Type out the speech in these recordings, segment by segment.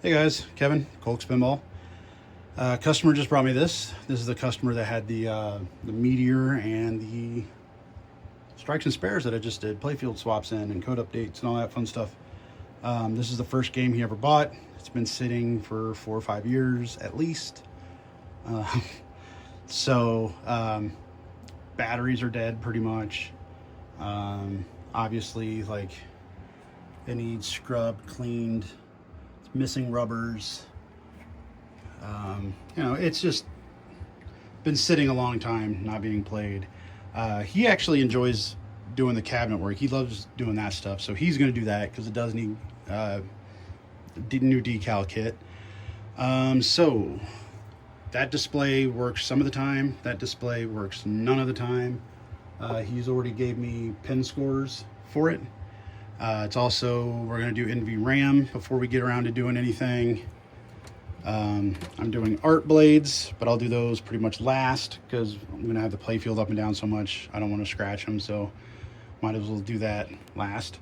Hey guys, Kevin, Colts Pinball. Customer just brought me this. This is the customer that had the Meteor and the Strikes and Spares that I just did playfield swaps in and code updates and all that fun stuff. This is the first game he ever bought. It's been sitting for 4 or 5 years at least. So batteries are dead pretty much. Obviously, like, it needs scrubbed, cleaned. It's missing rubbers. You know, it's just been sitting a long time, not being played. He actually enjoys doing the cabinet work. He loves doing that stuff, so he's going to do that because it does need new decal kit. So that display works some of the time. That display works none of the time. He's already gave me pin scores for it. It's also, we're going to do NVRAM before we get around to doing anything. I'm doing art blades, but I'll do those pretty much last because I'm going to have the playfield up and down so much. I don't want to scratch them, so might as well do that last.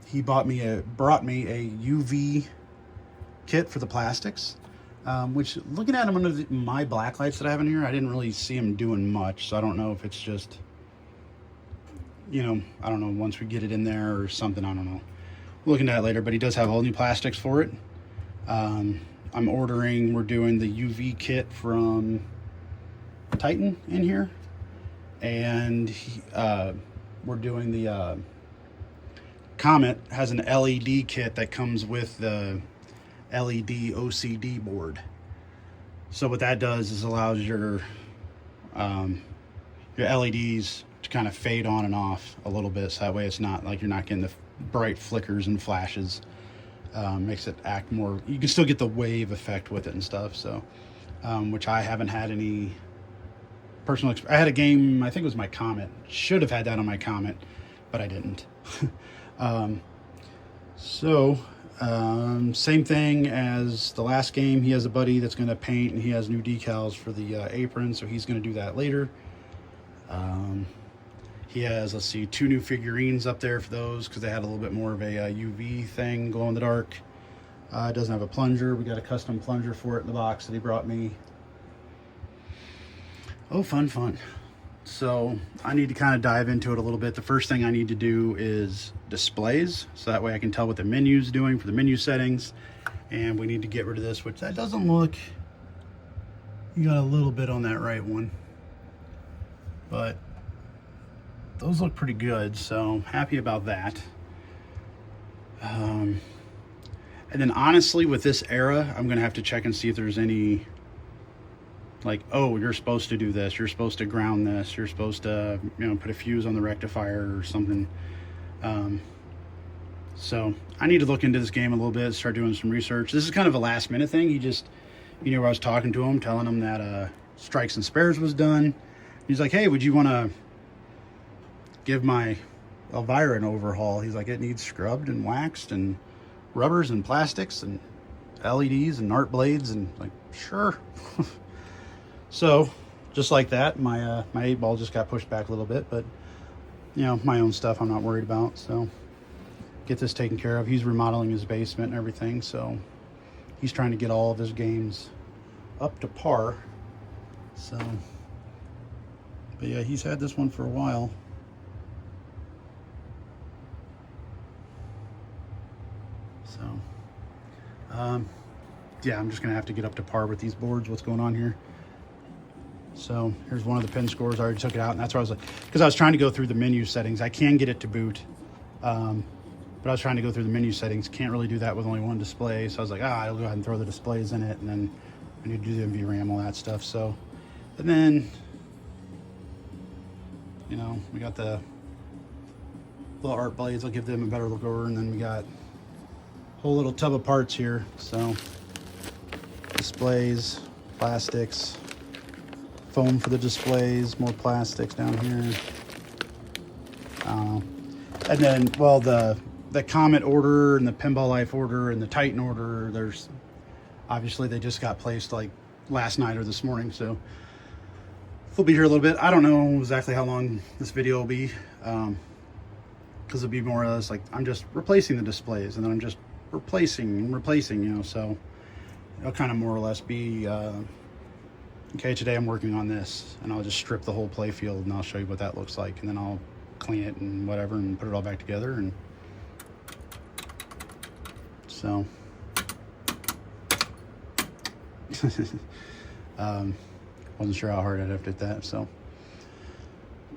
He brought me a UV kit for the plastics, which, looking at them under my black lights that I have in here, I didn't really see him doing much, so I don't know if it's just, you know, I don't know, once we get it in there or something, I don't know. We'll look into that later, but he does have all new plastics for it. We're doing the UV kit from Titan in here, and we're doing the Comet has an LED kit that comes with the LED OCD board. So what that does is allows your LEDs to kind of fade on and off a little bit, so that way it's not like you're not getting the bright flickers and flashes. Makes it act more, you can still get the wave effect with it and stuff. So which I haven't had any personal I had a game, I think it was my Comet, should have had that on my Comet, but I didn't. Same thing as the last game. He has a buddy that's going to paint, and he has new decals for the apron, so he's going to do that later. He has, let's see, 2 new figurines up there for those because they had a little bit more of a UV thing, glow in the dark. It doesn't have a plunger. We got a custom plunger for it in the box that he brought me. Oh, fun. So I need to kind of dive into it a little bit. The first thing I need to do is displays, so that way I can tell what the menu's doing for the menu settings. And we need to get rid of this, which that doesn't look, you got a little bit on that right one, but those look pretty good, so happy about that. And then honestly, with this era, I'm gonna have to check and see if there's any, like, oh, you're supposed to do this, you're supposed to ground this, you're supposed to, you know, put a fuse on the rectifier or something. So I need to look into this game a little bit, start doing some research. This is kind of a last minute thing. He just, you know, I was talking to him, telling him that Strikes and Spares was done. He's like, hey, would you want to give my Elvira an overhaul? He's like, it needs scrubbed and waxed and rubbers and plastics and LEDs and art blades, and like, sure. So just like that, my 8-ball just got pushed back a little bit, but you know, my own stuff I'm not worried about, so get this taken care of. He's remodeling his basement and everything, so he's trying to get all of his games up to par. So, but yeah, he's had this one for a while. So, yeah, I'm just gonna have to get up to par with these boards, what's going on here. So here's one of the pin scores. I already took it out, and that's why I was like, because I was trying to go through the menu settings. I can get it to boot, but I was trying to go through the menu settings. Can't really do that with only one display. So I was like, I'll go ahead and throw the displays in it, and then I need to do the NVRAM, all that stuff. So, and then, you know, we got the little art blades. I'll give them a better look over, and then we got a whole little tub of parts here. So displays, plastics, foam for the displays, more plastics down here. And then, well, the Comet order and the Pinball Life order and the Titan order, there's obviously, they just got placed like last night or this morning, so we'll be here a little bit. I don't know exactly how long this video will be, because it'll be more or less like I'm just replacing the displays, and then I'm just replacing, you know, so it'll kind of more or less be, okay, today I'm working on this, and I'll just strip the whole play field and I'll show you what that looks like, and then I'll clean it and whatever and put it all back together. And so wasn't sure how hard I'd have to hit that, so,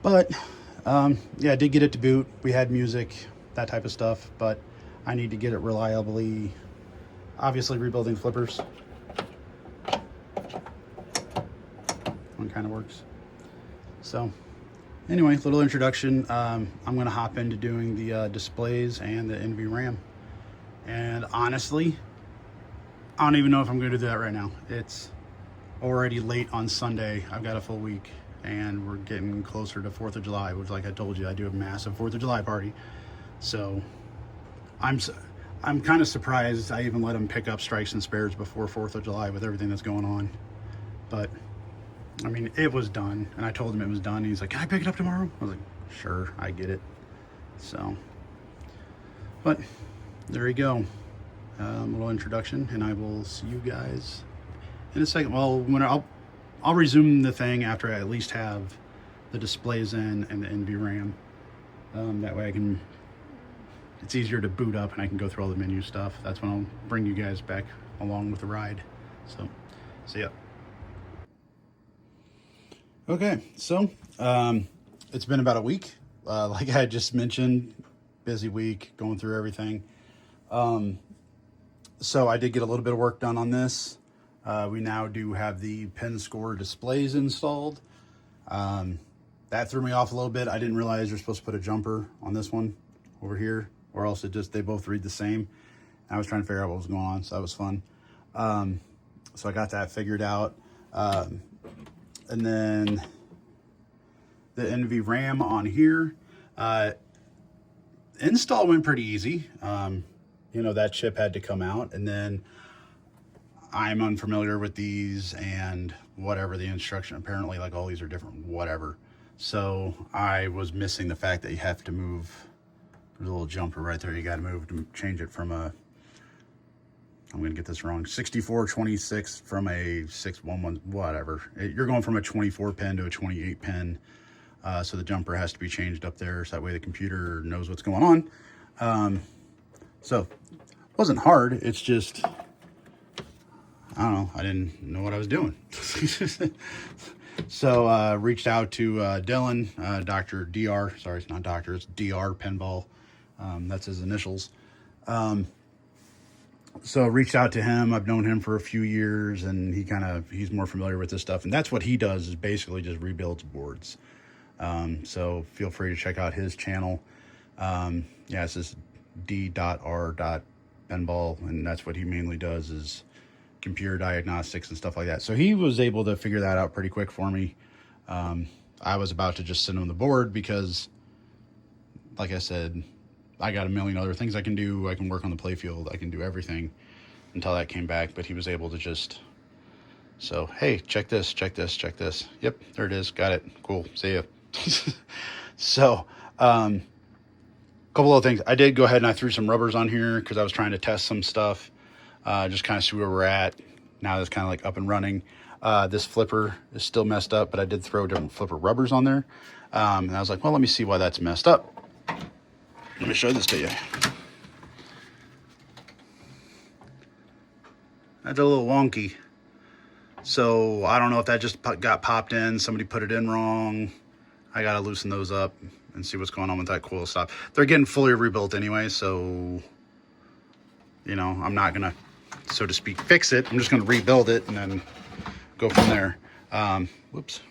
but yeah, I did get it to boot. We had music, that type of stuff, but I need to get it reliably. Obviously rebuilding flippers, one kind of works. So anyway, little introduction. I'm going to hop into doing the displays and the NVRAM. And honestly, I don't even know if I'm going to do that right now. It's already late on Sunday. I've got a full week, and we're getting closer to 4th of July, which, like I told you, I do a massive 4th of July party. So I'm kind of surprised I even let them pick up strikes and spares before 4th of July with everything that's going on. But I mean, it was done, and I told him it was done. He's like, "Can I pick it up tomorrow?" I was like, "Sure, I get it." So, but there you go. Little introduction, and I will see you guys in a second. Well, when I'll resume the thing after I at least have the displays in and the NVRAM. That way I can, it's easier to boot up and I can go through all the menu stuff. That's when I'll bring you guys back along with the ride. So, see ya. Okay, so it's been about a week. Like I just mentioned, busy week, going through everything. So I did get a little bit of work done on this. We now do have the pin score displays installed. That threw me off a little bit. I didn't realize you're supposed to put a jumper on this one over here, or else they both read the same. I was trying to figure out what was going on, so that was fun. So I got that figured out. And then the NVRAM on here, install went pretty easy. You know, that chip had to come out, and then I'm unfamiliar with these and whatever the instruction, apparently like all these are different, whatever. So I was missing the fact that you have to move, there's a little jumper right there. You got to move to change it from a, I'm going to get this wrong, 6426 from a 611, whatever. You're going from a 24 pin to a 28 pin. So the jumper has to be changed up there, so that way the computer knows what's going on. So it wasn't hard. It's just, I don't know, I didn't know what I was doing. So reached out to Dylan, Dr. DR, sorry, it's not Doctor, it's DR Pinball. That's his initials. So reached out to him. I've known him for a few years, and he's more familiar with this stuff. And that's what he does, is basically just rebuilds boards. So feel free to check out his channel. Yeah, it's just d.r.pinball, and that's what he mainly does, is computer diagnostics and stuff like that. So he was able to figure that out pretty quick for me. I was about to just send him the board because, like I said, I got a million other things I can do. I can work on the playfield. I can do everything until that came back. But he was able to just, so, hey, check this, check this, check this. Yep, there it is. Got it. Cool. See ya. So, couple of things. I did go ahead and I threw some rubbers on here because I was trying to test some stuff. Just kind of see where we're at. Now that's kind of like up and running. This flipper is still messed up, but I did throw different flipper rubbers on there. And I was like, well, let me see why that's messed up. Let me show this to you. That's a little wonky. So I don't know if that just got popped in. Somebody put it in wrong. I got to loosen those up and see what's going on with that coil stop. They're getting fully rebuilt anyway, so, you know, I'm not going to, so to speak, fix it. I'm just going to rebuild it and then go from there. Whoops.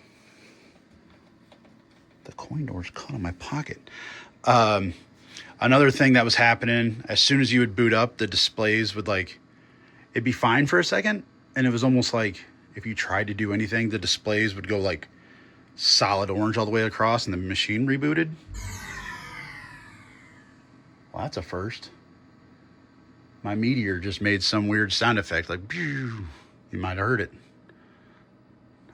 The coin door's caught in my pocket. Another thing that was happening, as soon as you would boot up, the displays would, like, it'd be fine for a second, and it was almost like if you tried to do anything, the displays would go like solid orange all the way across and the machine rebooted. Well, that's a first. My Meteor just made some weird sound effect, like, pew. You might have heard it.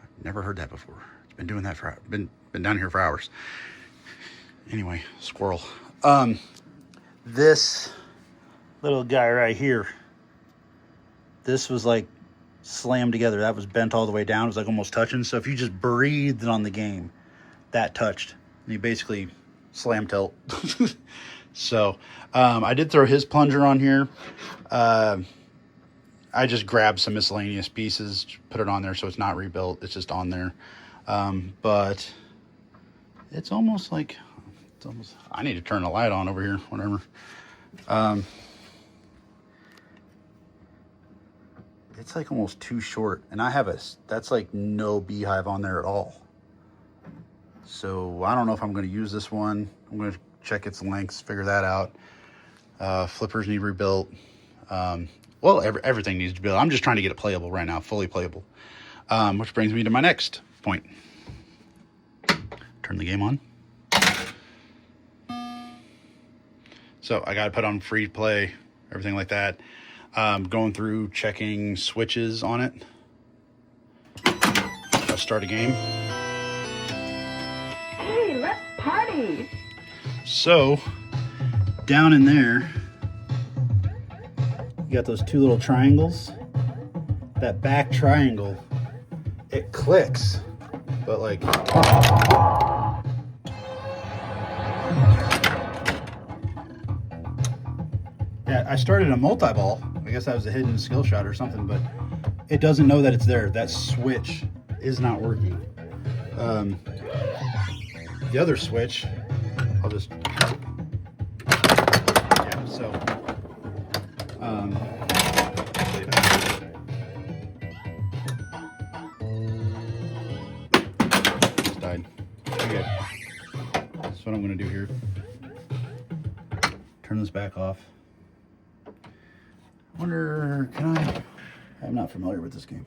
I've never heard that before. It's been doing that for, been down here for hours. Anyway, squirrel. This little guy right here. This was like slammed together. That was bent all the way down. It was like almost touching. So if you just breathed on the game, that touched. And you basically slam tilt. So I did throw his plunger on here. I just grabbed some miscellaneous pieces, put it on there so it's not rebuilt. It's just on there. But it's almost like, I need to turn the light on over here, whatever. It's like almost too short. And I have that's like no beehive on there at all. So I don't know if I'm going to use this one. I'm going to check its lengths, figure that out. Flippers need rebuilt. Well, everything needs to be built. I'm just trying to get it playable right now, fully playable. Which brings me to my next point. Turn the game on. So I got to put on free play, everything like that. Going through checking switches on it. Let's start a game. Hey, let's party. So down in there, you got those two little triangles. That back triangle, it clicks, but like, yeah, I started a multi-ball. I guess that was a hidden skill shot or something, but it doesn't know that it's there. That switch is not working. The other switch, I'll just, yeah, so, just died. Okay. That's what I'm gonna do here. Turn this back off. Wonder, I'm not familiar with this game.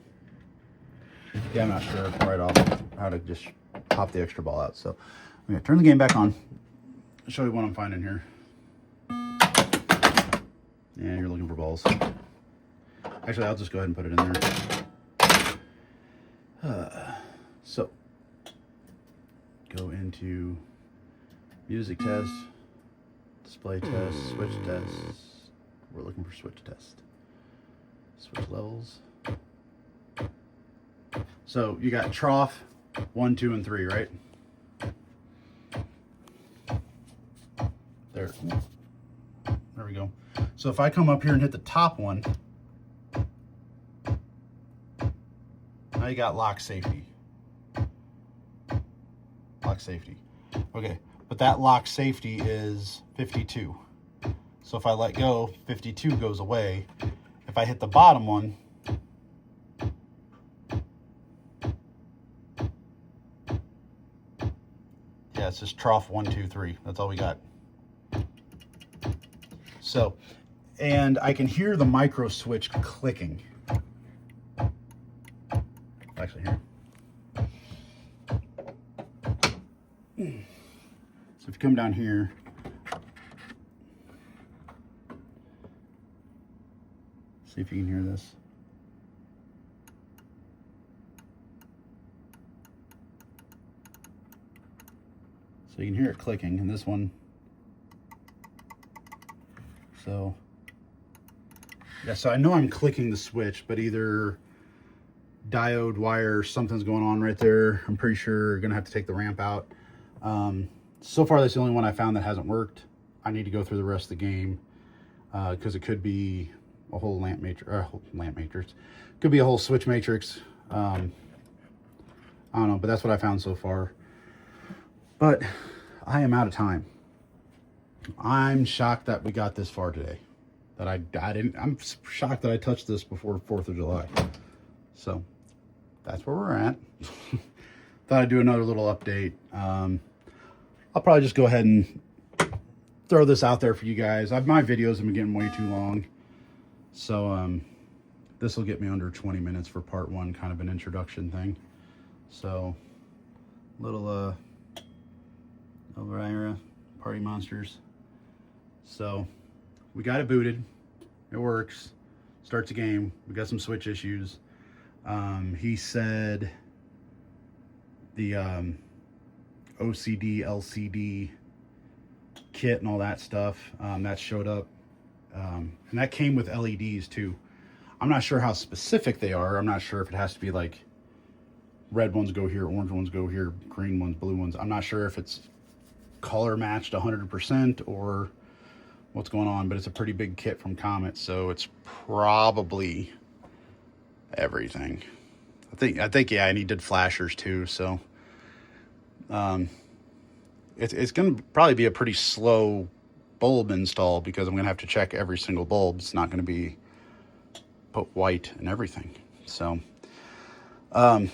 Yeah, I'm not sure right off how to just pop the extra ball out. So I'm gonna turn the game back on. I'll show you what I'm finding here. Yeah, you're looking for balls. Actually, I'll just go ahead and put it in there. So go into music test, display test, switch test. We're looking for switch test. Switch levels. So you got trough 1, 2, and 3, right? There we go. So if I come up here and hit the top one, now you got lock safety. Lock safety. Okay, but that lock safety is 52. So if I let go, 52 goes away. If I hit the bottom one, yeah, it's just trough 1, 2, 3. That's all we got. So, and I can hear the micro switch clicking. Actually, here. So if you come down here, see if you can hear this. So you can hear it clicking, and this one. So, yeah, so I know I'm clicking the switch, but either diode, wire, something's going on right there. I'm pretty sure I'm gonna have to take the ramp out. So far, that's the only one I found that hasn't worked. I need to go through the rest of the game, because it could be a whole lamp matrix, could be a whole switch matrix. I don't know, but that's what I found so far. But I am out of time. I'm shocked that we got this far today. That I didn't. I'm shocked that I touched this before 4th of July. So that's where we're at. Thought I'd do another little update. I'll probably just go ahead and throw this out there for you guys. My videos have been getting way too long. So this will get me under 20 minutes for part 1, kind of an introduction thing. So little Elvira Party Monsters. So we got it booted. It works. Starts a game. We got some switch issues. He said the OCD, LCD kit and all that stuff, that showed up And that came with LEDs too. I'm not sure how specific they are. I'm not sure if it has to be like red ones go here, orange ones go here, green ones, blue ones. I'm not sure if it's color matched 100% or what's going on, but it's a pretty big kit from Comet, so it's probably everything. I think yeah, and he did flashers too, so it's going to probably be a pretty slow bulb install because I'm going to have to check every single bulb. It's not going to be put white and everything. So so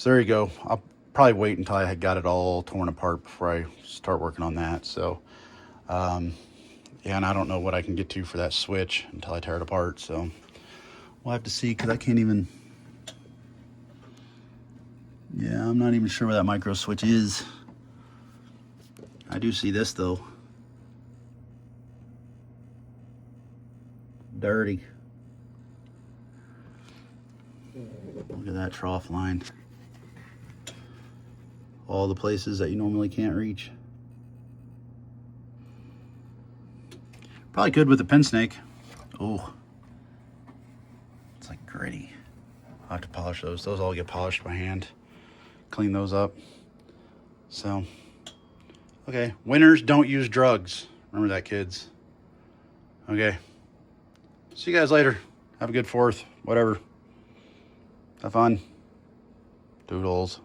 there you go. I'll probably wait until I had got it all torn apart before I start working on that. So yeah, and I don't know what I can get to for that switch until I tear it apart. So we'll have to see, because I can't even, yeah, I'm not even sure where that micro switch is. I do see this though. Dirty. Look at that trough line. All the places that you normally can't reach. Probably good with the pin snake. Oh, it's like gritty. I'll have to polish those. Those all get polished by hand. Clean those up. So, okay. Winners don't use drugs. Remember that, kids. Okay. See you guys later. Have a good 4th. Whatever. Have fun. Doodles.